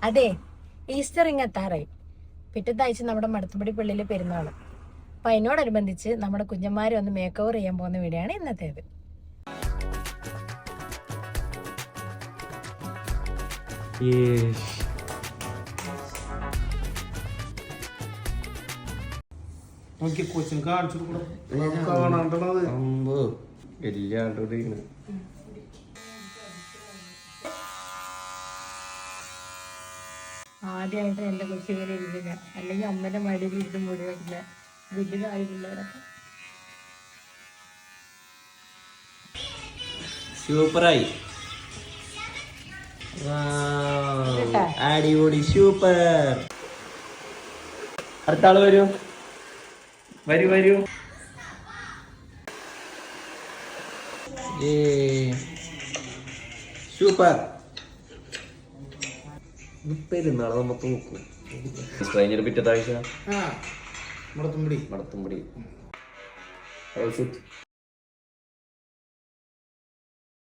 അതെ, ഈസ്റ്റർ ഇങ്ങ് എത്താറായി. പിറ്റത്തെ ആഴ്ച നമ്മുടെ മടത്തുംപടി പള്ളിയിലെ പെരുന്നാള്. അപ്പൊ അതിനോടനുബന്ധിച്ച് നമ്മുടെ കുഞ്ഞന്മാരെ ഒന്ന് മേക്ക് ഓവർ ചെയ്യാൻ പോകുന്ന വീഡിയോ ആണ് ഇന്നത്തേത്. ആദ്യമായിട്ട് എന്റെ കൊച്ചു ഇങ്ങനെ ഇരിക്കുക, അല്ലെങ്കിൽ അമ്മന്റെ മടിയിൽ ഇരുന്ന് മുടി വെക്കില്ല. വലുതായി പിള്ളേരൊക്കെ സൂപ്പറായി, അടിപൊളി, സൂപ്പർ. അടുത്ത ആള് വരൂ, വരൂ വരൂ. സൂപ്പർ. പെരുന്നാളെ നമുക്ക് നോക്കും. കഴിഞ്ഞൊരു പിറ്റത്തെ ആഴ്ച മടത്തുംപടി